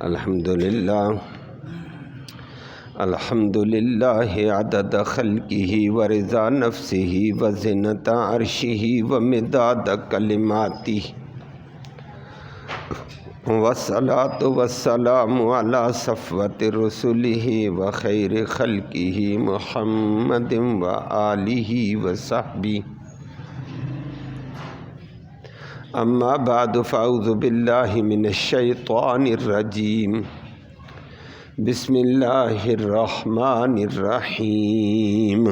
الحمدللہ عدد خلقہ ورضا نفسہ وزنۃ عرشہ ومداد کلماتہ والصلاۃ والسلام علی صفوۃ رسلہ وخیر خلقہ محمد وآلہ وصحبہ اما بعد فاعوذ باللہ من الشیطان الرجیم بسم اللہ الرحمن الرحیم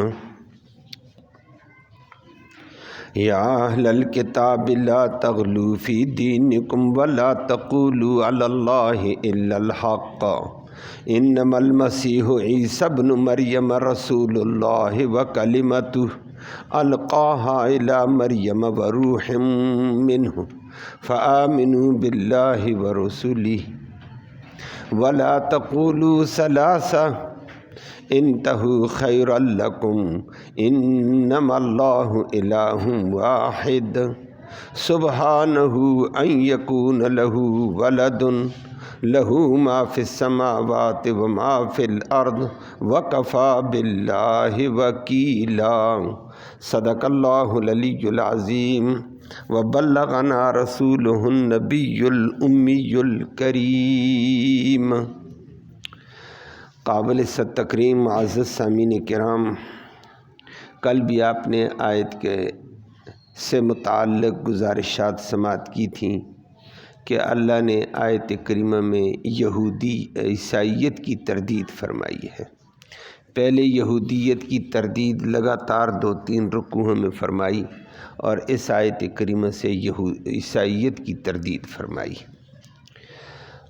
یا اہل الکتاب لا تغلوا فی دینکم ولا تقولوا علی اللہ الا الحق انما المسیح عیسی ابن مریم رسول اللہ وکلمتہ القاها الى مریم وروح منہ فآمنوا باللہ ورسلہ ولا تقولوا ثلاثہ انتہوا خیرا لکم انما اللہ الہ واحد سبحانہ ان یکون لہ ولد لہ ما فی السماوات وما فی الارض وکفی باللہ وکیلا صدق اللہ العلی العظیم وبلغنا رسولہ النبی الامی الکریم۔ قابل تکریم معزز سامعین کرام، کل بھی آپ نے آیت کے سے متعلق گزارشات سماعت کی تھیں کہ اللہ نے آیت کریمہ میں یہودی عیسائیت کی تردید فرمائی ہے۔ پہلے یہودیت کی تردید لگاتار 2-3 رکوعوں میں فرمائی اور اس آیت کریمہ سے عیسائیت کی تردید فرمائی،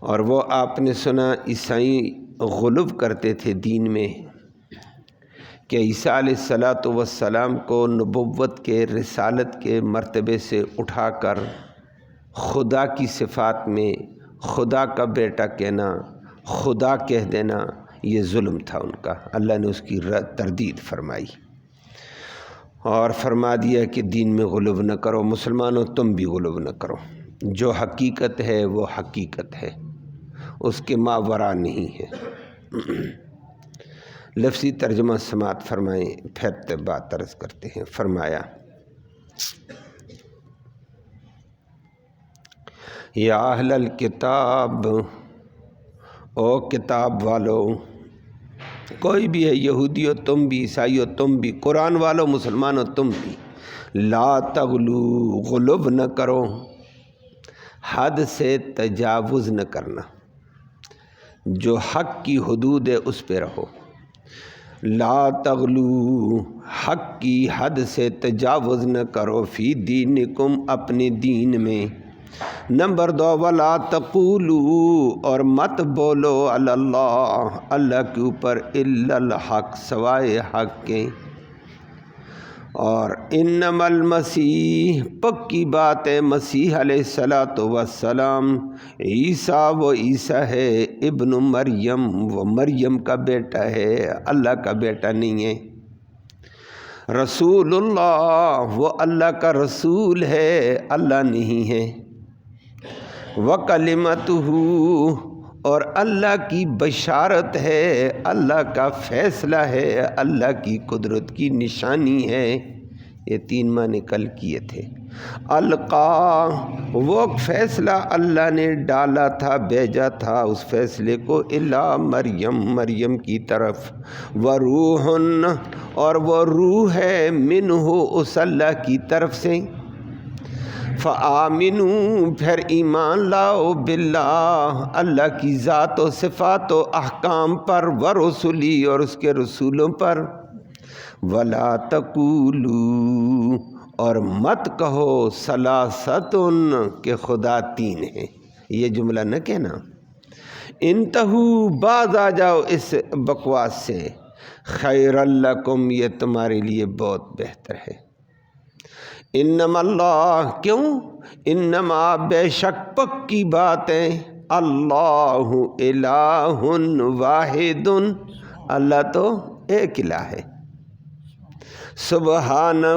اور وہ آپ نے سنا عیسائی غلو کرتے تھے دین میں کہ عیسیٰ علیہ السلام کو نبوت کے رسالت کے مرتبے سے اٹھا کر خدا کی صفات میں خدا کا بیٹا کہنا، خدا کہہ دینا، یہ ظلم تھا ان کا۔ اللہ نے اس کی تردید فرمائی اور فرما دیا کہ دین میں غلو نہ کرو، مسلمانوں تم بھی غلو نہ کرو، جو حقیقت ہے وہ حقیقت ہے، اس کے ماوراء نہیں ہے۔ لفظی ترجمہ سماعت فرمائیں، پھر بات عرض کرتے ہیں۔ فرمایا یا اہل الکتاب، او کتاب والو، کوئی بھی ہے، یہودی ہو تم بھی، عیسائی ہو تم بھی، قرآن والو مسلمان ہو تم بھی، لا تغلو، غلو نہ کرو، حد سے تجاوز نہ کرنا، جو حق کی حدود ہے اس پہ رہو۔ لا تغلو، حق کی حد سے تجاوز نہ کرو، فی دینکم، اپنے دین میں۔ نمبر 2، ولا تقولو، اور مت بولو، علی اللہ، اللہ کے اوپر، الا الحق، سوائے حق کے۔ اور انما المسیح، پکی بات ہے، مسیح علیہ السلام، عیسیٰ، وہ عیسیٰ ہے، ابن مریم، وہ مریم کا بیٹا ہے، اللہ کا بیٹا نہیں ہے۔ رسول اللہ، وہ اللہ کا رسول ہے، اللہ نہیں ہے۔ وکلمتہ، اور اللہ کی بشارت ہے، اللہ کا فیصلہ ہے، اللہ کی قدرت کی نشانی ہے۔ یہ 3 معنی کل کیے تھے۔ القا، وہ فیصلہ اللہ نے ڈالا تھا، بھیجا تھا اس فیصلے کو، الی مریم، مریم کی طرف، وروح، اور وہ روح ہے، منہ، اس اللہ کی طرف سے۔ فآمنوا، پھر ایمان لاؤ، باللہ، اللہ کی ذات و صفات و احکام پر، ورسلی، اور اس کے رسولوں پر۔ ولا تقولوا، اور مت کہو، ثلاثۃ، کہ خدا 3 ہے، یہ جملہ نہ کہنا۔ انتہوا، باز آ جاؤ اس بکواس سے، خیر لکم، یہ تمہارے لیے بہت بہتر ہے۔ انما اللہ، کیوں؟ انما، بے شک، پکی بات ہے، اللہ الہ واحد، اللہ تو ایک الہ ہے۔ سبحانہ،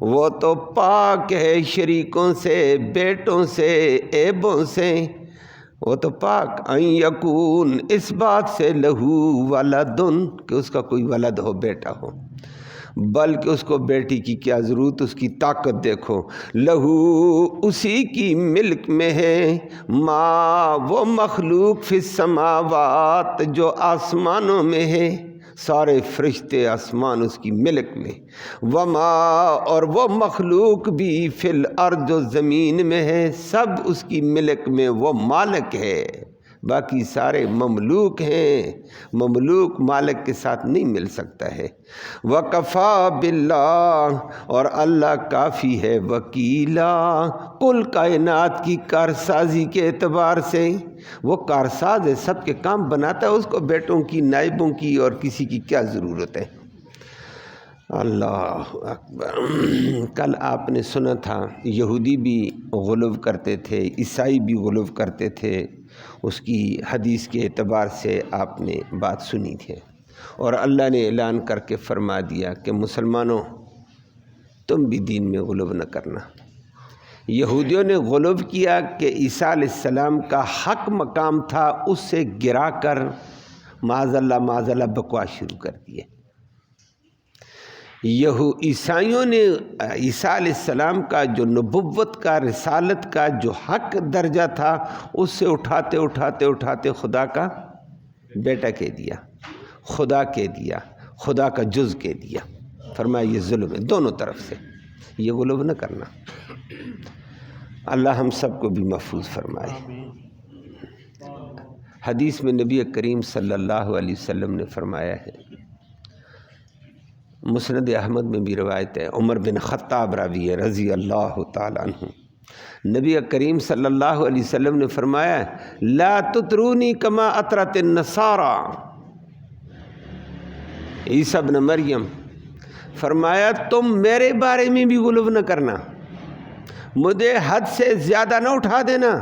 وہ تو پاک ہے شریکوں سے، بیٹوں سے، عیبوں سے۔ وہ تو پاک ان یکون اس بات سے لہو ولدن کہ اس کا کوئی ولد ہو، بیٹا ہو، بلکہ اس کو بیٹی کی کیا ضرورت، اس کی طاقت دیکھو، لہو اسی کی ملک میں ہے، ما وہ مخلوق فی السماوات جو آسمانوں میں ہے، سارے فرشتے آسمان اس کی ملک میں، وما اور وہ مخلوق بھی فی الارض جو زمین میں ہے، سب اس کی ملک میں، وہ مالک ہے، باقی سارے مملوک ہیں، مملوک مالک کے ساتھ نہیں مل سکتا ہے۔ وَكَفَى بِاللَّهِ اور اللہ کافی ہے وکیلا، کل کائنات کی کارسازی کے اعتبار سے، وہ کارساز ہے، سب کے کام بناتا ہے، اس کو بیٹوں کی، نائبوں کی اور کسی کی کیا ضرورت ہے۔ اللہ اکبر۔ کل آپ نے سنا تھا یہودی بھی غلو کرتے تھے، عیسائی بھی غلو کرتے تھے، اس کی حدیث کے اعتبار سے آپ نے بات سنی تھی، اور اللہ نے اعلان کر کے فرما دیا کہ مسلمانوں تم بھی دین میں غلو نہ کرنا۔ یہودیوں نے غلو کیا کہ عیسیٰ علیہ السلام کا حق مقام تھا، اس سے گرا کر معاذ اللہ بکواس شروع کر دیے۔ عیسائیوں نے عیسیٰ علیہ السلام کا جو نبوت کا، رسالت کا جو حق درجہ تھا، اس سے اٹھاتے اٹھاتے اٹھاتے خدا کا بیٹا کہہ دیا، خدا کہہ دیا، خدا کا جز کہہ دیا۔ فرمایا یہ ظلم ہے دونوں طرف سے، یہ غلو نہ کرنا۔ اللہ ہم سب کو بھی محفوظ فرمائے۔ حدیث میں نبی کریم صلی اللہ علیہ وسلم نے فرمایا ہے، مسند احمد میں بھی روایت ہے، عمر بن خطاب راوی ہے رضی اللہ تعالیٰ عنہ، نبی کریم صلی اللہ علیہ وسلم نے فرمایا لا تطرونی کما اطرت النصارى، عیسیٰ ابن مریم، فرمایا تم میرے بارے میں بھی غلو نہ کرنا، مجھے حد سے زیادہ نہ اٹھا دینا،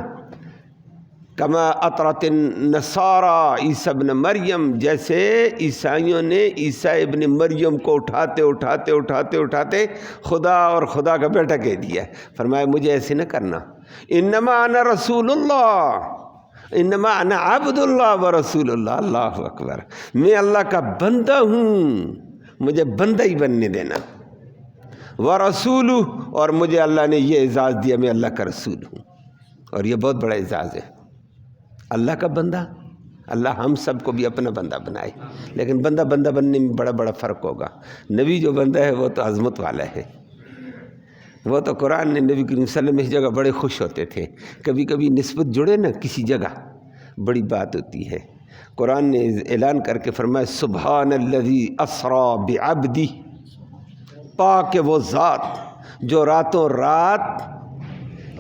کما اطرت النصارى عیسیٰ ابن مریم، جیسے عیسائیوں نے عیسیٰ ابن مریم کو اٹھاتے اٹھاتے اٹھاتے اٹھاتے خدا اور خدا کا بیٹا کہہ دیا۔ فرمایا مجھے ایسے نہ کرنا، انما انا رسول اللہ، انما انا عبد اللہ ورسول اللہ، اللہ اکبر، میں اللہ کا بندہ ہوں، مجھے بندہ ہی بننے دینا، ورسول، اور مجھے اللہ نے یہ اعزاز دیا میں اللہ کا رسول ہوں، اور یہ بہت بڑا اعزاز ہے۔ اللہ کا بندہ، اللہ ہم سب کو بھی اپنا بندہ بنائے، لیکن بندہ بننے میں بڑا بڑا فرق ہوگا۔ نبی جو بندہ ہے وہ تو عظمت والا ہے، وہ تو قرآن نے نبی کریم صلی اللہ علیہ وسلم اس جگہ بڑے خوش ہوتے تھے، کبھی کبھی نسبت جڑے نا کسی جگہ بڑی بات ہوتی ہے۔ قرآن نے اعلان کر کے فرمایا سبحان الذی اسری بعبدہ، پاک وہ ذات جو راتوں رات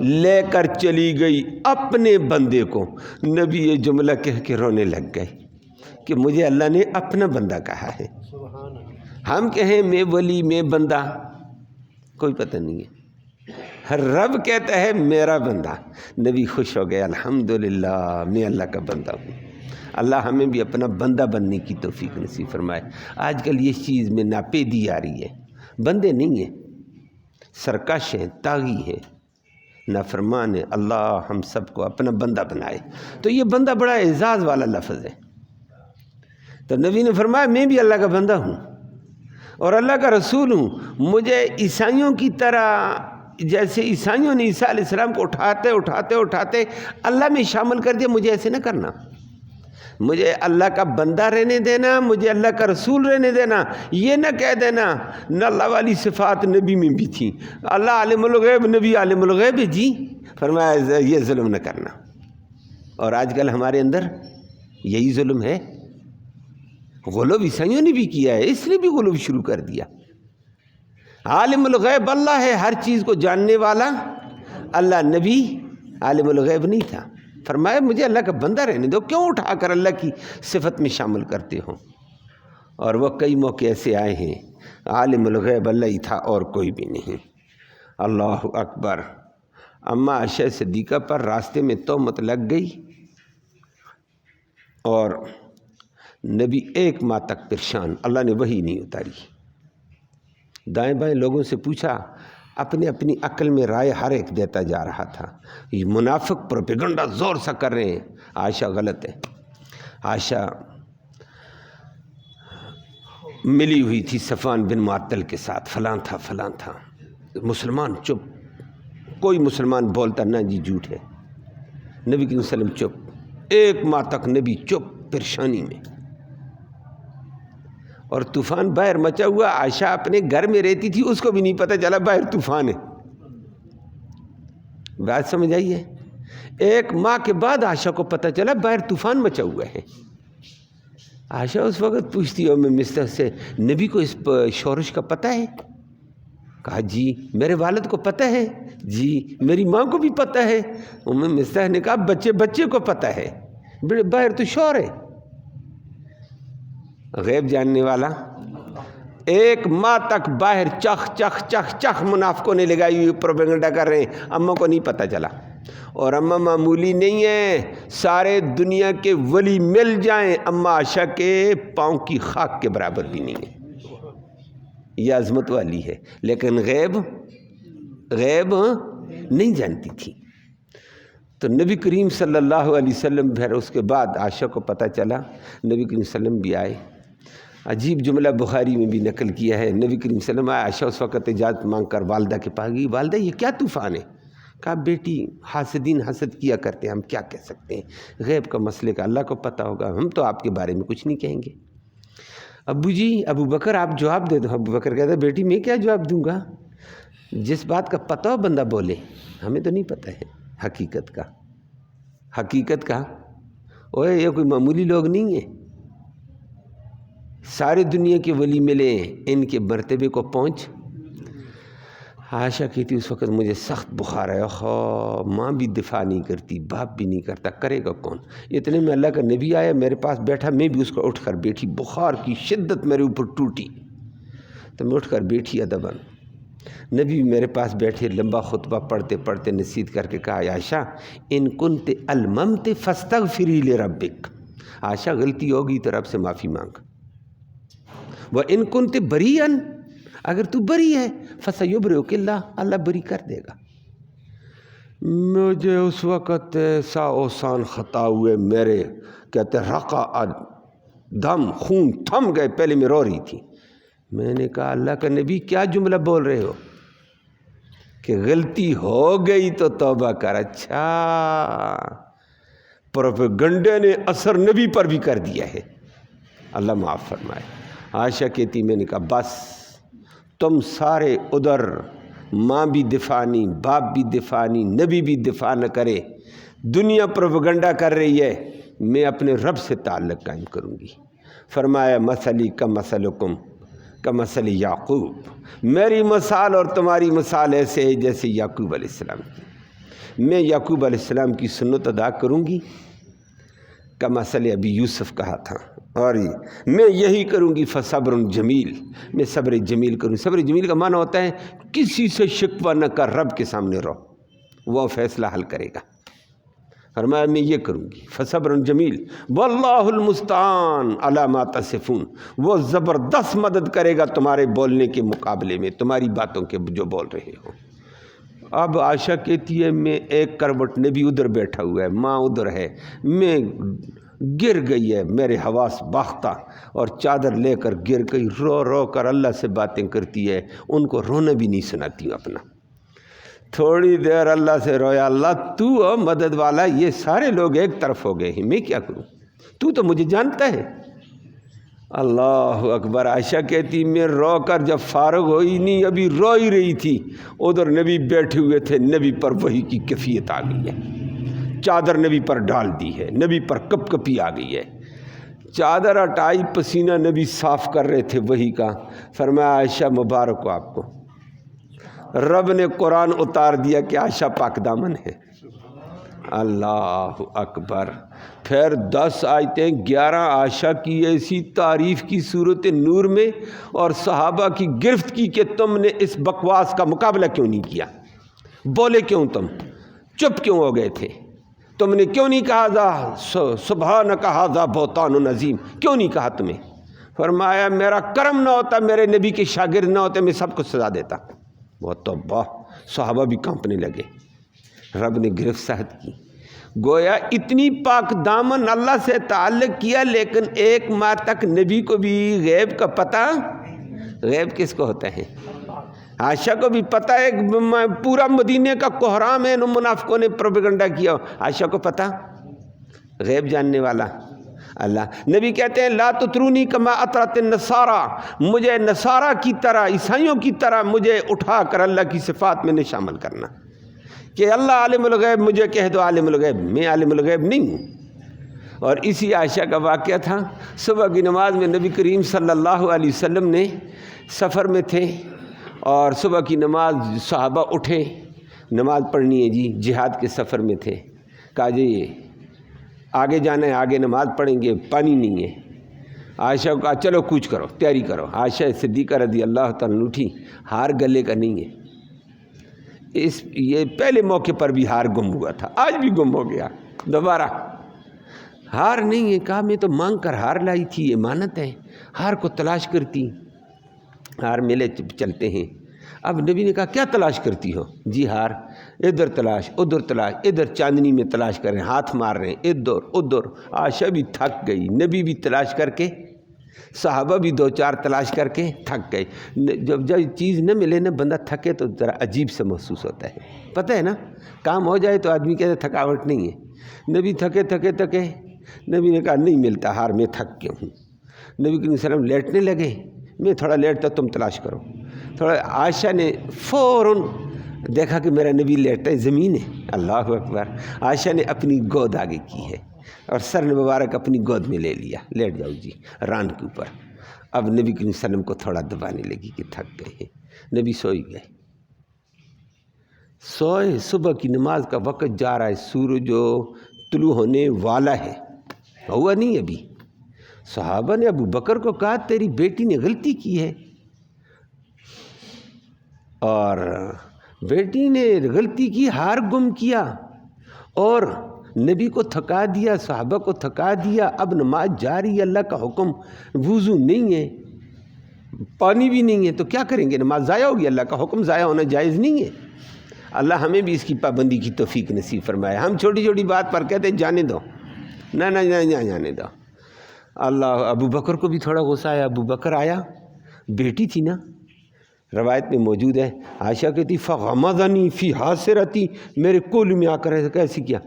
لے کر چلی گئی اپنے بندے کو۔ نبی یہ جملہ کہہ کے رونے لگ گئے کہ مجھے اللہ نے اپنا بندہ کہا ہے۔ ہم کہیں میں ولی، میں بندہ، کوئی پتہ نہیں ہے، ہر رب کہتا ہے میرا بندہ۔ نبی خوش ہو گئے، الحمدللہ میں اللہ کا بندہ ہوں۔ اللہ ہمیں بھی اپنا بندہ بننے کی توفیق نصیب فرمائے۔ آج کل یہ چیز میں ناپیدی آ رہی ہے، بندے نہیں ہیں، سرکش ہیں، طاغی ہیں، نافرمان ہے۔ اللہ ہم سب کو اپنا بندہ بنائے۔ تو یہ بندہ بڑا اعزاز والا لفظ ہے۔ تو نبی نے فرمایا میں بھی اللہ کا بندہ ہوں اور اللہ کا رسول ہوں، مجھے عیسائیوں کی طرح، جیسے عیسائیوں نے عیسیٰ علیہ السلام کو اٹھاتے اٹھاتے اٹھاتے اللہ میں شامل کر دیا، مجھے ایسے نہ کرنا، مجھے اللہ کا بندہ رہنے دینا، مجھے اللہ کا رسول رہنے دینا۔ یہ نہ کہہ دینا نہ اللہ والی صفات نبی میں بھی تھیں، اللہ عالم الغیب، نبی عالم الغیب جی، فرمایا یہ ظلم نہ کرنا۔ اور آج کل ہمارے اندر یہی ظلم ہے، غلو عیسائیوں نے بھی کیا ہے، اس نے بھی غلو شروع کر دیا۔ عالم الغیب اللہ ہے، ہر چیز کو جاننے والا اللہ، نبی عالم الغیب نہیں تھا۔ فرمایا مجھے اللہ کا بندہ رہنے دو، کیوں اٹھا کر اللہ کی صفت میں شامل کرتے ہو؟ اور وہ کئی موقع ایسے آئے ہیں عالم الغیب اللہ ہی تھا اور کوئی بھی نہیں۔ اللہ اکبر۔ اماں عائشہ صدیقہ پر راستے میں تہمت لگ گئی اور نبی 1 ماہ تک پریشان، اللہ نے وحی نہیں اتاری۔ دائیں بائیں لوگوں سے پوچھا اپنے اپنی عقل میں رائے ہر ایک دیتا جا رہا تھا. یہ منافق پروپیگنڈا زور سے کر رہے ہیں عائشہ غلط ہے. عائشہ ملی ہوئی تھی صفوان بن معطل کے ساتھ، فلاں تھا فلاں تھا. مسلمان چپ، کوئی مسلمان بولتا نہ جی جھوٹ ہے. نبی کریم صلی اللہ علیہ وسلم چپ، 1 ماہ تک نبی چپ پریشانی میں. اور طوفان باہر مچا ہوا، عائشہ اپنے گھر میں رہتی تھی، اس کو بھی نہیں پتہ چلا باہر طوفان ہے. بات سمجھ آئیے؟ 1 ماہ کے بعد عائشہ کو پتہ چلا باہر طوفان مچا ہوا ہے. عائشہ اس وقت پوچھتی ہے مستح سے، نبی کو اس شورش کا پتہ ہے؟ کہا جی میرے والد کو پتہ ہے، جی میری ماں کو بھی پتہ ہے. مستح نے کہا بچے کو پتہ ہے، باہر تو شور ہے. غیب جاننے والا. 1 ماہ تک باہر چخ چخ چخ چخ منافقوں نے لگائی ہوئی پروپیگنڈا کر رہے ہیں. اماں کو نہیں پتہ چلا. اور اماں معمولی نہیں ہے، سارے دنیا کے ولی مل جائیں اماں عائشہ کے پاؤں کی خاک کے برابر بھی نہیں ہے. یہ عظمت والی ہے، لیکن غیب نہیں جانتی تھی. تو نبی کریم صلی اللہ علیہ وسلم پھر اس کے بعد عائشہ کو پتہ چلا، نبی کریم صلی اللہ علیہ وسلم بھی آئے. عجیب جملہ بخاری میں بھی نقل کیا ہے، نبی کریم صلی اللہ علیہ وسلم آئے، عائشہ اس وقت اجازت مانگ کر والدہ کے پاس گئی. والدہ یہ کیا طوفان ہے؟ کہا بیٹی حاسدین حسد کیا کرتے ہیں، ہم کیا کہہ سکتے ہیں، غیب کا مسئلے کا اللہ کو پتہ ہوگا، ہم تو آپ کے بارے میں کچھ نہیں کہیں گے. ابو بکر آپ جواب دے دو. ابو بکر کہتا ہے بیٹی میں کیا جواب دوں گا، جس بات کا پتہ ہو بندہ بولے، ہمیں تو نہیں پتہ ہے حقیقت کا. اوے یہ کوئی معمولی لوگ نہیں ہیں، سارے دنیا کے ولی ملے ہیں، ان کے مرتبے کو پہنچ. عائشہ کہتی اس وقت مجھے سخت بخار ہے، ماں بھی دفاع نہیں کرتی، باپ بھی نہیں کرتا، کرے گا کون. اتنے میں اللہ کا نبی آیا، میرے پاس بیٹھا، میں بھی اس کو اٹھ کر بیٹھی. بخار کی شدت میرے اوپر ٹوٹی تو میں اٹھ کر بیٹھی ادباً. نبی میرے پاس بیٹھے، لمبا خطبہ پڑھتے پڑھتے نصیحت کر کے کہا عائشہ ان کنت الممت فاستغفری لربک. عائشہ غلطی ہوگی تو رب سے معافی مانگ. وَإِن كُنْتِ بَرِيًّا، اگر تو بری ہے فَسَيُبْرِئُكِ اللَّهُ، اللہ بری کر دے گا. مجھے اس وقت ایسا اوسان خطا ہوئے میرے، کہتے رقا دم، خون تھم گئے. پہلے میں رو رہی تھی. میں نے کہا اللہ کا نبی کیا جملہ بول رہے ہو کہ غلطی ہو گئی تو توبہ کر. اچھا پروپیگنڈے نے اثر نبی پر بھی کر دیا ہے، اللہ معاف فرمائے. عائشہ کہتی میں نے کہا بس تم سارے ادھر، ماں بھی دفاع نہیں، باپ بھی دفاع نہیں، نبی بھی دفاع نہ کرے، دنیا پروپیگنڈا کر رہی ہے، میں اپنے رب سے تعلق قائم کروں گی. فرمایا مثلی کمثلکم کمثل یعقوب، میری مثال اور تمہاری مثال ایسے ہے جیسے یعقوب علیہ السلام کی. میں یعقوب علیہ السلام کی سنت ادا کروں گی، کمثل ابی یوسف کہا تھا، اور میں یہی کروں گی. فصبر جمیل، میں صبر جمیل کروں. صبر جمیل کا معنی ہوتا ہے کسی سے شکوہ نہ کر، رب کے سامنے رہو، وہ فیصلہ حل کرے گا. فرمایا میں یہ کروں گی. فصبر جمیل واللہ المستعان علی ما تصفون، وہ زبردست مدد کرے گا تمہارے بولنے کے مقابلے میں، تمہاری باتوں کے جو بول رہے ہو. اب عائشہ کہتی ہے میں ایک کروٹ، نبی ادھر بیٹھا ہوا ہے، ماں ادھر ہے، میں گر گئی ہے، میرے حواس باختہ، اور چادر لے کر گر گئی، رو رو کر اللہ سے باتیں کرتی ہے. ان کو رونا بھی نہیں سناتی ہوں اپنا. تھوڑی دیر اللہ سے رویا، اللہ تو مدد والا، یہ سارے لوگ ایک طرف ہو گئے ہیں، میں کیا کروں، تو مجھے جانتا ہے. اللہ اکبر. عائشہ کہتی میں رو کر جب فارغ ہوئی نہیں، ابھی رو ہی رہی تھی، ادھر نبی بیٹھے ہوئے تھے، نبی پر وحی کی کیفیت آ گئی ہے، چادر نبی پر ڈال دی ہے، نبی پر کپ کپی آ گئی ہے. چادر ہٹائی، پسینہ نبی صاف کر رہے تھے وحی کا. فرمایا عائشہ مبارک ہو آپ کو، رب نے قرآن اتار دیا کہ عائشہ پاک دامن ہے. اللہ اکبر. پھر 10 آیتیں 11 عائشہ کی ایسی تعریف کی صورت نور میں، اور صحابہ کی گرفت کی کہ تم نے اس بکواس کا مقابلہ کیوں نہیں کیا، بولے کیوں، تم چپ کیوں ہو گئے تھے، تم نے کیوں نہیں کہا سبحانک ھذا بہتان عظیم، کیوں نہیں کہا تمہیں. فرمایا میرا کرم نہ ہوتا، میرے نبی کے شاگرد نہ ہوتے، میں سب کو سزا دیتا. بہت توبہ، صحابہ بھی کانپنے لگے، رب نے گرفت صحت کی۔ گویا اتنی پاک دامن اللہ سے تعلق کیا، لیکن ایک ماہ تک نبی کو بھی غیب کا پتہ، غیب کس کو ہوتا ہے؟ عائشہ کو بھی پتہ ہے، پورا مدینے کا کوہرام ہے، منافقوں نے پروپیگنڈا کیا، عائشہ کو پتہ، غیب جاننے والا اللہ۔ نبی کہتے ہیں لا تطرونی کما اطرت النصارى، مجھے نصارہ کی طرح، عیسائیوں کی طرح مجھے اٹھا کر اللہ کی صفات میں نے شامل کرنا، کہ اللہ عالم الغیب، مجھے کہہ دو عالم الغیب، میں عالم الغیب نہیں ہوں۔ اور اسی عائشہ کا واقعہ تھا، صبح کی نماز میں نبی کریم صلی اللہ علیہ وسلم نے سفر میں تھے، اور صبح کی نماز صحابہ اٹھے، نماز پڑھنی ہے جی، جہاد کے سفر میں تھے، کہا جی آگے جانا ہے، آگے نماز پڑھیں گے، پانی نہیں ہے۔ عائشہ کو کہا چلو کوچ کرو، تیاری کرو۔ عائشہ صدیقہ رضی اللہ تعالیٰ عنہ اٹھی، ہار گلے کا نہیں ہے، یہ پہلے موقع پر بھی ہار گم ہوا تھا، آج بھی گم ہو گیا، دوبارہ ہار نہیں ہے۔ کہا میں تو مانگ کر ہار لائی تھی، امانت ہے، ہار کو تلاش کرتی، ہار ملے چلتے ہیں۔ اب نبی نے کہا کیا تلاش کرتی ہو؟ جی ہار، ادھر تلاش ادھر تلاش، ادھر چاندنی میں تلاش کر رہے ہیں، ہاتھ مار رہے ہیں ادھر ادھر۔ عائشہ بھی تھک گئی، نبی بھی تلاش کر کے، صحابہ بھی دو چار تلاش کر کے تھک گئے۔ جب چیز نہ ملے نا، بندہ تھکے تو ذرا عجیب سے محسوس ہوتا ہے، پتہ ہے نا، کام ہو جائے تو آدمی کہتے تھکاوٹ نہیں ہے۔ نبی تھکے تھکے تھکے، نبی نے کہا نہیں ملتا ہار، میں تھک گیا ہوں۔ نبی کریم صلی اللہ علیہ وسلم لیٹنے لگے، میں تھوڑا لیٹتا تم تلاش کرو تھوڑا۔ عائشہ نے فوراً دیکھا کہ میرا نبی لیٹتا ہے، زمین ہے، اللہ اکبر۔ عائشہ نے اپنی گود آگے کی ہے اور سر مبارک اپنی گود میں لے لیا، لیٹ جاؤ جی ران کے اوپر۔ اب نبی کریم صلی اللہ علیہ وسلم کو تھوڑا دبانے لگی کہ تھک گئے ہیں، نبی سوئی گئے، سوئے۔ صبح کی نماز کا وقت جا رہا ہے، سورج جو طلوع ہونے والا ہے، ہوا نہیں ابھی۔ صحابہ نے ابو بکر کو کہا تیری بیٹی نے غلطی کی ہے، اور بیٹی نے غلطی کی، ہار گم کیا اور نبی کو تھکا دیا، صحابہ کو تھکا دیا، اب نماز جاری ہے، اللہ کا حکم، وضو نہیں ہے، پانی بھی نہیں ہے، تو کیا کریں گے؟ نماز ضائع ہوگی، اللہ کا حکم ضائع ہونا جائز نہیں ہے۔ اللہ ہمیں بھی اس کی پابندی کی توفیق نصیب فرمائے۔ ہم چھوٹی چھوٹی بات پر کہتے ہیں جانے دو، نہ جانے دو۔ اللہ، ابو بکر کو بھی تھوڑا غصہ آیا، ابو بکر آیا، بیٹی تھی نا، روایت میں موجود ہے، عائشہ کہتی فغمضنی فی حاصرتی، میرے کول میں آ کر کیسے کیا،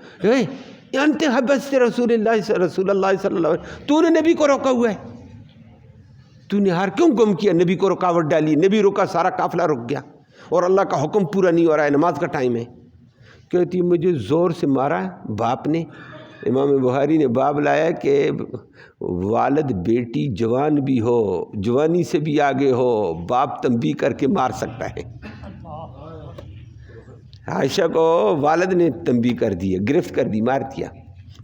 انت حبست رسول اللہ صلی اللہ علیہ وسلم، تو نے نبی کو روکا ہوا ہے، تو نے ہار کیوں گم کیا؟ نبی کو رکاوٹ ڈالی، نبی رکا، سارا قافلہ رک گیا، اور اللہ کا حکم پورا نہیں ہو رہا ہے، نماز کا ٹائم ہے۔ کہتی مجھے زور سے مارا باپ نے۔ امام بخاری نے باب لایا کہ والد بیٹی جوان بھی ہو، جوانی سے بھی آگے ہو، باپ تنبیہ کر کے مار سکتا ہے۔ عائشہ کو والد نے تنبیہ کر دی، گرفت کر دی، مار دیا،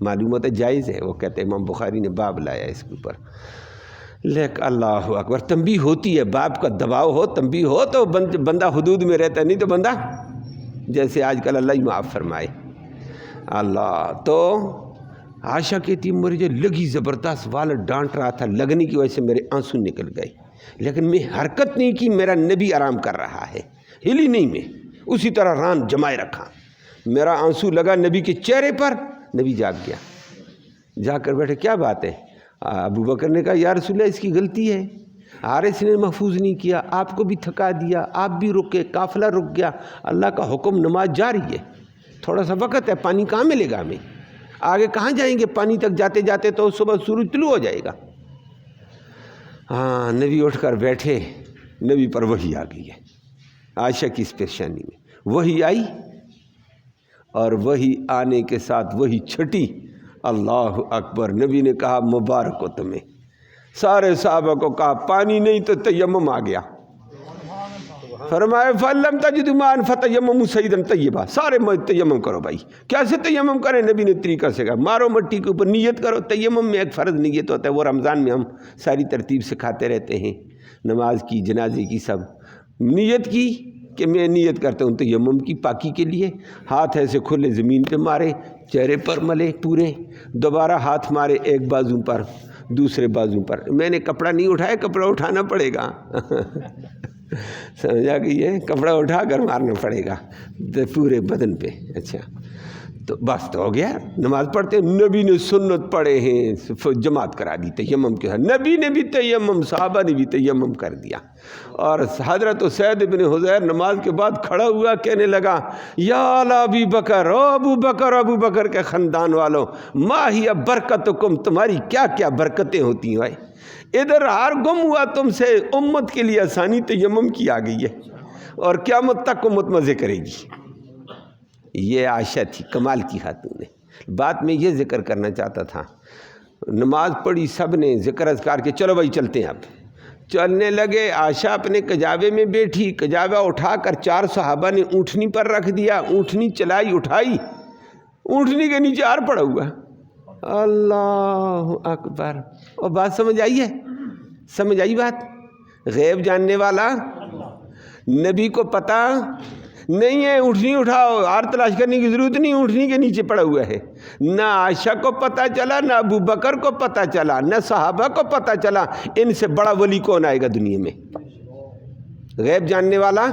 معلوم ہوتا ہے جائز ہے، وہ کہتے ہیں امام بخاری نے باب لایا اس کے اوپر۔ لیکن اللہ اکبر، تنبیہ ہوتی ہے، باپ کا دباؤ ہو، تنبیہ ہو تو بندہ حدود میں رہتا ہے، نہیں تو بندہ جیسے آج کل اللہ ہی معاف فرمائے۔ اللہ تو عائشہ کہتی مجھے لگی زبردست، والد ڈانٹ رہا تھا، لگنے کی وجہ سے میرے آنسو نکل گئے، لیکن میں حرکت نہیں کی، میرا نبی آرام کر رہا ہے، ہلی نہیں، میں اسی طرح ران جمائے رکھا، میرا آنسو لگا نبی کے چہرے پر، نبی جاگ گیا، جا کر بیٹھے کیا بات ہے؟ ابو بکر نے کہا یا رسول اللہ اس کی غلطی ہے، حارث نے محفوظ نہیں کیا، آپ کو بھی تھکا دیا، آپ بھی رکے، قافلہ رک گیا، اللہ کا حکم نماز جاری ہے، تھوڑا سا وقت ہے، پانی کہاں ملے گا ہمیں، آگے کہاں جائیں گے، پانی تک جاتے جاتے تو صبح سورج طلوع ہو جائے گا۔ ہاں، نبی اٹھ کر بیٹھے، نبی پر وحی آ گئی ہے، عائشہ کی اس پریشانی میں وحی آئی، اور وحی آنے کے ساتھ وحی چھٹی، اللہ اکبر، نبی نے کہا مبارک ہو تمہیں، سارے صحابہ کو کہا پانی نہیں تو تیمم آ گیا، فرمایا فَلَمْ تَجِدُوا مَاءً فَتَيَمَّمُوا صَعِيدًا طَيِّبًا، سارے تیمم کرو بھائی، کیسے تیمم کریں؟ نبی نے طریقہ سے کہا مارو مٹی کے اوپر، نیت کرو، تیمم میں ایک فرض نیت ہوتا ہے، وہ رمضان میں ہم ساری ترتیب سکھاتے رہتے ہیں، نماز کی، جنازے کی، سب نیت کی کہ میں نیت کرتا ہوں تیمم کی پاکی کے لیے، ہاتھ ایسے کھلے زمین پہ مارے، چہرے پر ملے پورے، دوبارہ ہاتھ مارے ایک بازو پر، دوسرے بازو پر، میں نے کپڑا نہیں اٹھایا، کپڑا اٹھانا پڑے گا سمجھا کہ یہ کپڑا اٹھا کر مارنا پڑے گا پورے بدن پہ. اچھا تو بس تو ہو گیا. نماز پڑھتے نبی نے سنت پڑھے ہیں جماعت کرا دی تیمم کے ساتھ. نبی نے بھی تیمم، صحابہ نے بھی تیمم کر دیا. اور حضرت اسید بن حضیر نماز کے بعد کھڑا ہوا کہنے لگا یا ابی بکر، او ابو بکر، ابو بکر کے خاندان والوں، ما ہی برکتکم، تمہاری کیا کیا برکتیں ہوتی ہیں بھائی. ادھر ہار گم ہوا تم سے، امت کے لیے آسانی تیمم کی آ گئی ہے اور قیامت تک امت مزے کرے گی. یہ عائشہ تھی کمال کی خاتون ہے. بات میں یہ ذکر کرنا چاہتا تھا، نماز پڑھی سب نے، ذکر اذکار کے چلو بھائی چلتے ہیں. اب چلنے لگے. عائشہ اپنے کجاوے میں بیٹھی، کجاوہ اٹھا کر 4 صحابہ نے اونٹنی پر رکھ دیا. اونٹنی چلائی، اٹھائی، اونٹنی کے نیچے ہار پڑا ہوا. اللہ اکبر. اور بات سمجھ آئی ہے؟ سمجھ آئی بات؟ غیب جاننے والا نبی کو پتہ نہیں ہے. اونٹنی اٹھاؤ، ہار تلاش کرنے کی ضرورت نہیں، اونٹنی کے نیچے پڑا ہوا ہے. نہ عائشہ کو پتہ چلا، نہ ابو بکر کو پتہ چلا، نہ صحابہ کو پتہ چلا. ان سے بڑا ولی کون آئے گا دنیا میں؟ غیب جاننے والا.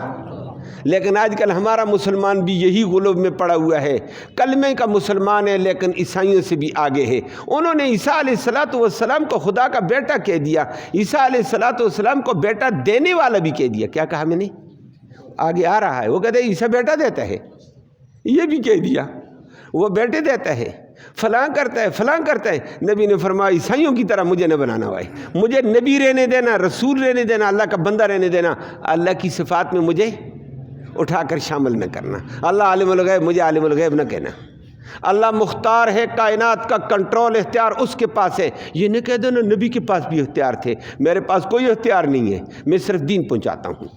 لیکن آج کل ہمارا مسلمان بھی یہی غلو میں پڑا ہوا ہے. کلمے کا مسلمان ہے لیکن عیسائیوں سے بھی آگے ہے. انہوں نے عیسیٰ علیہ السلام کو خدا کا بیٹا کہہ دیا، عیسیٰ علیہ السلام کو بیٹا دینے والا بھی کہہ دیا. کیا کہا میں نے؟ آگے آ رہا ہے. وہ کہتے ہیں عیسیٰ بیٹا دیتا ہے، یہ بھی کہہ دیا وہ بیٹے دیتا ہے، فلاں کرتا ہے، فلاں کرتا ہے. نبی نے فرمایا عیسائیوں کی طرح مجھے نہ بنانا بھائی، مجھے نبی رہنے دینا، رسول رہنے دینا، اللہ کا بندہ رہنے دینا. اللہ کی صفات میں مجھے اٹھا کر شامل نہ کرنا. اللہ عالم الغیب، مجھے عالم الغیب نہ کہنا. اللہ مختار ہے، کائنات کا کنٹرول اختیار اس کے پاس ہے. یہ نہ کہہ دو نا نبی کے پاس بھی اختیار تھے، میرے پاس کوئی اختیار نہیں ہے، میں صرف دین پہنچاتا ہوں.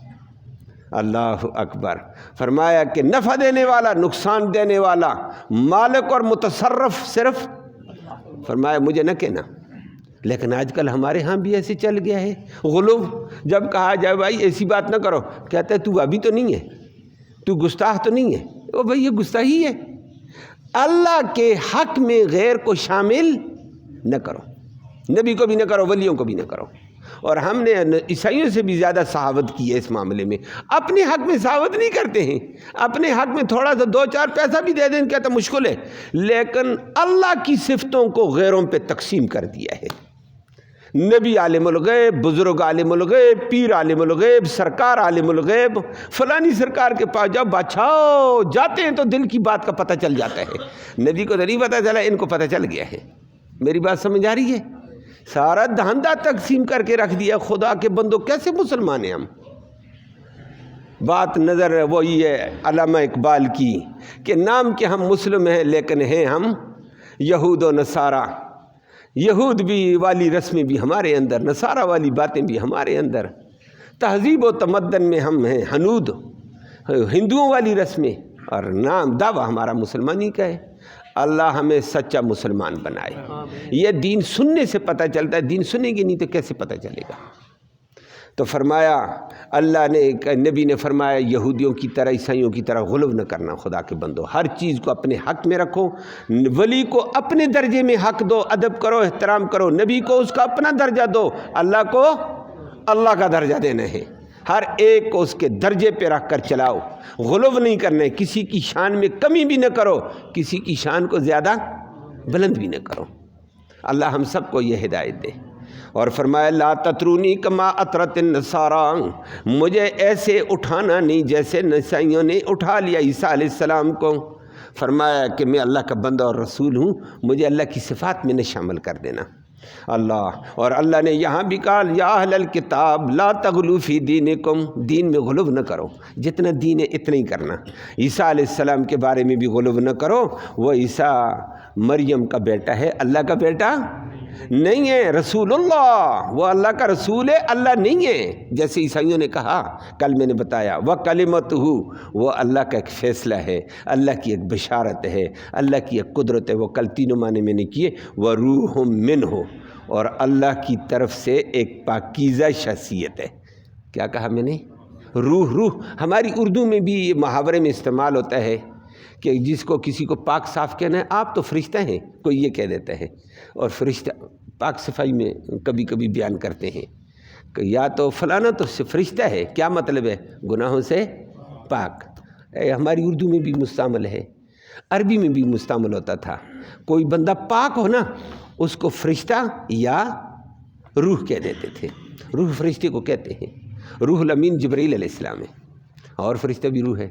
اللہ اکبر. فرمایا کہ نفع دینے والا، نقصان دینے والا، مالک اور متصرف صرف. فرمایا مجھے نہ کہنا. لیکن آج کل ہمارے ہاں بھی ایسے چل گیا ہے غلو. جب کہا جائے بھائی ایسی بات نہ کرو، کہتا ہے تو ابھی تو نہیں ہے، تو گستاخ تو نہیں ہے. او بھائی یہ گستاخی ہے. اللہ کے حق میں غیر کو شامل نہ کرو، نبی کو بھی نہ کرو، ولیوں کو بھی نہ کرو. اور ہم نے عیسائیوں سے بھی زیادہ صحاوت کی ہے اس معاملے میں. اپنے حق میں صحاوت نہیں کرتے ہیں، اپنے حق میں تھوڑا سا 2-4 پیسہ بھی دے دیں کہتا مشکل ہے. لیکن اللہ کی صفتوں کو غیروں پہ تقسیم کر دیا ہے. نبی عالم الغیب، بزرگ عالم الغیب، پیر عالم الغیب، سرکار عالم الغیب، فلانی سرکار کے پاس جاؤ بادشاہ جاتے ہیں تو دل کی بات کا پتہ چل جاتا ہے. نبی کو تو نہیں پتہ چلا، ان کو پتہ چل گیا ہے. میری بات سمجھ آ رہی ہے؟ سارا دھندہ تقسیم کر کے رکھ دیا. خدا کے بندوں کیسے مسلمان ہیں ہم؟ بات نظر وہی ہے علامہ اقبال کی کہ نام کے ہم مسلم ہیں لیکن ہیں ہم یہود و نصارہ. یہود بھی والی رسمیں بھی ہمارے اندر، نصارہ والی باتیں بھی ہمارے اندر. تہذیب و تمدن میں ہم ہیں حنود، ہندوؤں والی رسمیں، اور نام دعویٰ ہمارا مسلمانی کا ہے. اللہ ہمیں سچا مسلمان بنائے. یہ دین سننے سے پتہ چلتا ہے، دین سنیں گے نہیں تو کیسے پتہ چلے گا؟ تو فرمایا اللہ نے، نبی نے فرمایا یہودیوں کی طرح عیسائیوں کی طرح غلو نہ کرنا. خدا کے بندو ہر چیز کو اپنے حق میں رکھو، ولی کو اپنے درجے میں حق دو، ادب کرو، احترام کرو. نبی کو اس کا اپنا درجہ دو، اللہ کو اللہ کا درجہ دینا ہے. ہر ایک کو اس کے درجے پہ رکھ کر چلاؤ. غلو نہیں کرنا ہے، کسی کی شان میں کمی بھی نہ کرو، کسی کی شان کو زیادہ بلند بھی نہ کرو. اللہ ہم سب کو یہ ہدایت دے. اور فرمایا لا تطرونی کما اطرت النصارى، مجھے ایسے اٹھانا نہیں جیسے عیسائیوں نے اٹھا لیا عیسیٰ علیہ السلام کو. فرمایا کہ میں اللہ کا بندہ اور رسول ہوں، مجھے اللہ کی صفات میں نہ شامل کر دینا. اللہ اور اللہ نے یہاں بھی کہا یا اہل الکتاب لا تغلوا فی دینکم، دین میں غلو نہ کرو، جتنا دین ہے اتنا ہی کرنا. عیسیٰ علیہ السلام کے بارے میں بھی غلو نہ کرو. وہ عیسیٰ مریم کا بیٹا ہے، اللہ کا بیٹا نہیں ہے. رسول اللہ، وہ اللہ کا رسول ہے، اللہ نہیں ہے. جیسے عیسائیوں نے کہا کل میں نے بتایا وَكَلِمَتُهُ، وہ اللہ کا ایک فیصلہ ہے، اللہ کی ایک بشارت ہے، اللہ کی ایک قدرت ہے. وہ کل تینوں معنی میں نے کیے. وَرُوحٌ مِّنْهُ، اور اللہ کی طرف سے ایک پاکیزہ شخصیت ہے. کیا کہا میں نے؟ روح. ہماری اردو میں بھی یہ محاورے میں استعمال ہوتا ہے کہ جس کو کسی کو پاک صاف کہنا ہے، آپ تو فرشتہ ہیں، کوئی یہ کہہ دیتا ہے. اور فرشتہ پاک صفائی میں کبھی کبھی بیان کرتے ہیں کہ یا تو فلانا تو فرشتہ ہے، کیا مطلب ہے؟ گناہوں سے پاک۔ ہماری اردو میں بھی مستعمل ہے، عربی میں بھی مستعمل ہوتا تھا۔ کوئی بندہ پاک ہو نا، اس کو فرشتہ یا روح کہہ دیتے تھے۔ روح فرشتے کو کہتے ہیں، روح الامین جبرائیل علیہ السلام ہے، اور فرشتہ بھی روح ہے۔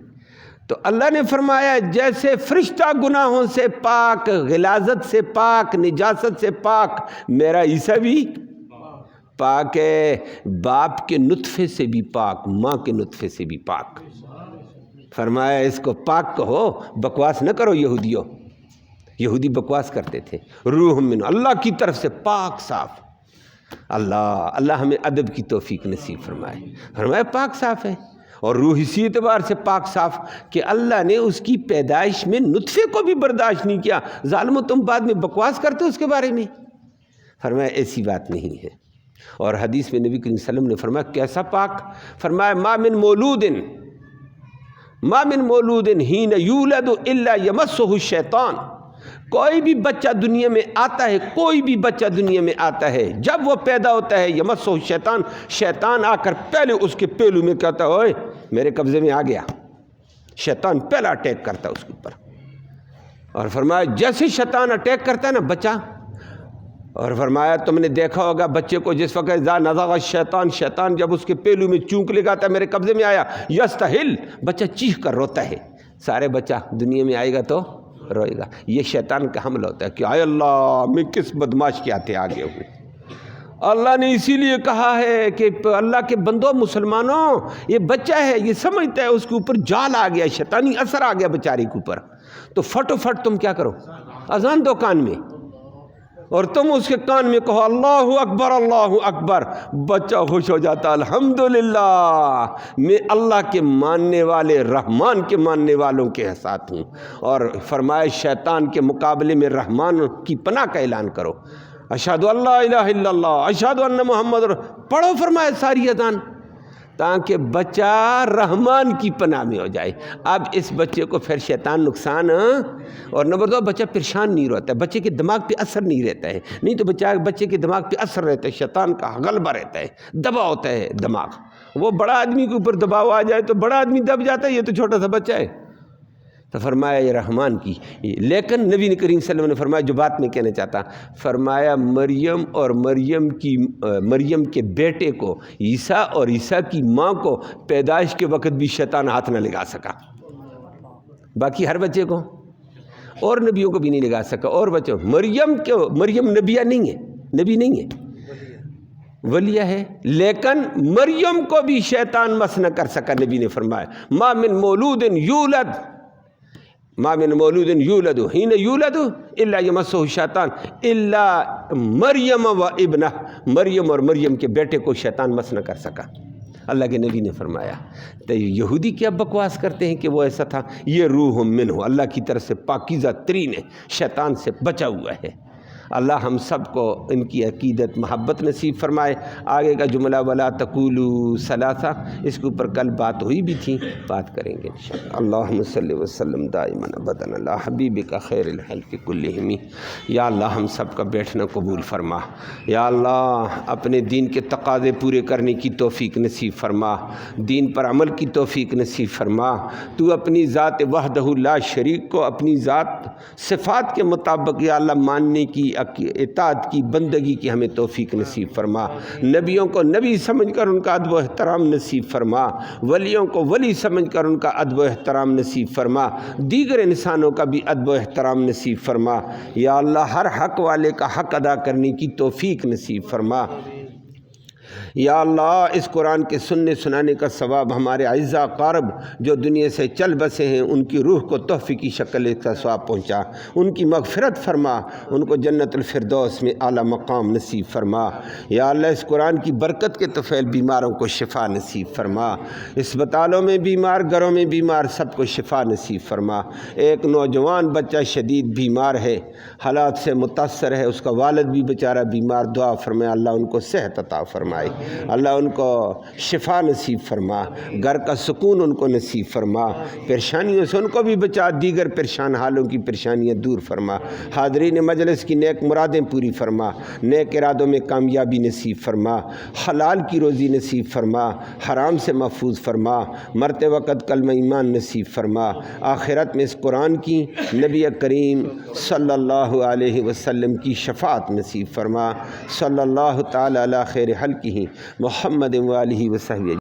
تو اللہ نے فرمایا جیسے فرشتہ گناہوں سے پاک، غلاظت سے پاک، نجاست سے پاک، میرا عیسیٰ بھی پاک ہے، باپ کے نطفے سے بھی پاک، ماں کے نطفے سے بھی پاک۔ فرمایا اس کو پاک کہو، بکواس نہ کرو یہودیوں۔ یہودی بکواس کرتے تھے، روح من اللہ کی طرف سے پاک صاف۔ اللہ ہمیں ادب کی توفیق نصیب فرمائے۔ فرمایا پاک صاف ہے، اور روح اسی اعتبار سے پاک صاف کہ اللہ نے اس کی پیدائش میں نطفے کو بھی برداشت نہیں کیا۔ ظالمو تم بعد میں بکواس کرتے ہو اس کے بارے میں۔ فرمایا ایسی بات نہیں ہے۔ اور حدیث میں نبی کریم صلی اللہ علیہ وسلم نے فرمایا کیسا پاک؟ فرمایا ما من مولود حین یولد الا یمسہ الشیطان۔ کوئی بھی بچہ دنیا میں آتا ہے، کوئی بھی بچہ دنیا میں آتا ہے، جب وہ پیدا ہوتا ہے یمسہ الشیطان، شیطان آ کر پہلے اس کے پہلو میں کہتا ہے اوئے میرے قبضے میں آ گیا۔ شیطان پہلا اٹیک کرتا ہے اس کے اوپر۔ اور فرمایا جیسے شیطان اٹیک کرتا ہے نا بچہ، اور فرمایا تم نے دیکھا ہوگا بچے کو جس وقت اذا نزغ الشیطان، شیطان جب اس کے پہلو میں چونک لگاتا ہے میرے قبضے میں آیا، یستحل، بچہ چیخ کر روتا ہے۔ سارے بچہ دنیا میں آئے گا تو روئے گا۔ یہ شیطان کا حملہ ہوتا ہے کہ آئے اللہ میں کس بدماش کے ہاتھے آگے ہوئے۔ اللہ نے اسی لیے کہا ہے کہ اللہ کے بندوں مسلمانوں، یہ بچہ ہے، یہ سمجھتا ہے اس کے اوپر جال آ گیا، شیطانی اثر آ گیا بیچارے کے اوپر، تو فٹوفٹ تم کیا کرو، اذان دو کان میں، اور تم اس کے کان میں کہو اللہ اکبر اللہ اکبر، بچہ خوش ہو جاتا الحمدللہ میں اللہ کے ماننے والے، رحمان کے ماننے والوں کے ساتھ ہوں۔ اور فرمایا شیطان کے مقابلے میں رحمان کی پناہ کا اعلان کرو، اشہدو اللہ الہ الا اللہ اشہدو ان محمد، پڑھو فرمایا ساری اذان، تاکہ بچہ رحمان کی پناہ میں ہو جائے۔ اب اس بچے کو پھر شیطان نقصان، اور نمبر 2 بچہ پریشان نہیں رہتا ہے، بچے کے دماغ پہ اثر نہیں رہتا ہے، نہیں تو بچے کے دماغ پہ اثر رہتا ہے، شیطان کا غلبہ رہتا ہے، دبا ہوتا ہے دماغ۔ وہ بڑا آدمی کے اوپر دباؤ آ جائے تو بڑا آدمی دب جاتا ہے، یہ تو چھوٹا سا بچہ ہے۔ تو فرمایا یہ رحمان کی، لیکن نبی کریم صلی اللہ علیہ وسلم نے فرمایا جو بات میں کہنا چاہتا، فرمایا مریم اور مریم کے بیٹے کو، عیسیٰ اور عیسیٰ کی ماں کو پیدائش کے وقت بھی شیطان ہاتھ نہ لگا سکا، باقی ہر بچے کو، اور نبیوں کو بھی نہیں لگا سکا، اور بچوں مریم نبیہ نہیں ہے، نبی نہیں ہے، ولیہ ہے، لیکن مریم کو بھی شیطان مس نہ کر سکا۔ نبی نے فرمایا ما من مولود یولد حین یولد الا یمسہ الشیطان الا مریم و ابنہ، مریم اور مریم کے بیٹے کو شیطان مس نہ کر سکا، اللہ کے نبی نے فرمایا۔ تو یہودی کیا بکواس کرتے ہیں کہ وہ ایسا تھا، یہ روح منہ، اللہ کی طرف سے پاکیزہ ترین ہے، شیطان سے بچا ہوا ہے۔ اللہ ہم سب کو ان کی عقیدت محبت نصیب فرمائے۔ آگے کا جملہ ولا تقولوا ثلاثہ، اس کے اوپر کل بات ہوئی بھی تھی، بات کریں گے انشاءاللہ۔ اللہم صلی وسلم دائما ابدا علی حبیبک خیر الخلق کلہم۔ یا اللہ ہم سب کا بیٹھنا قبول فرما، یا اللہ اپنے دین کے تقاضے پورے کرنے کی توفیق نصیب فرما، دین پر عمل کی توفیق نصیب فرما۔ تو اپنی ذات وحدہ لا شریک کو اپنی ذات صفات کے مطابق یا اللہ ماننے کی، اطاعت کی، بندگی کی ہمیں توفیق نصیب فرما۔ نبیوں کو نبی سمجھ کر ان کا ادب و احترام نصیب فرما، ولیوں کو ولی سمجھ کر ان کا ادب و احترام نصیب فرما، دیگر انسانوں کا بھی ادب و احترام نصیب فرما۔ یا اللہ ہر حق والے کا حق ادا کرنے کی توفیق نصیب فرما۔ یا اللہ اس قرآن کے سننے سنانے کا ثواب ہمارے اعزاء اقارب جو دنیا سے چل بسے ہیں ان کی روح کو تحفے کی شکل کا ثواب پہنچا، ان کی مغفرت فرما، ان کو جنت الفردوس میں اعلیٰ مقام نصیب فرما۔ یا اللہ اس قرآن کی برکت کے طفیل بیماروں کو شفا نصیب فرما، اسپتالوں میں بیمار، گھروں میں بیمار سب کو شفا نصیب فرما۔ ایک نوجوان بچہ شدید بیمار ہے، حالات سے متاثر ہے، اس کا والد بھی بیچارہ بیمار، دعا فرمائے اللہ ان کو صحت عطا فرمائے۔ فرمائے، اللہ ان کو شفا نصیب فرما، گھر کا سکون ان کو نصیب فرما، پریشانیوں سے ان کو بھی بچا، دیگر پریشان حالوں کی پریشانیاں دور فرما، حاضرین مجلس کی نیک مرادیں پوری فرما، نیک ارادوں میں کامیابی نصیب فرما، حلال کی روزی نصیب فرما، حرام سے محفوظ فرما، مرتے وقت کلمہ ایمان نصیب فرما، آخرت میں اس قرآن کی نبی کریم صلی اللہ علیہ وسلم کی شفاعت نصیب فرما، صلی اللہ تعالی علی خیر خلقہ محمد و آلہ وصحبہ۔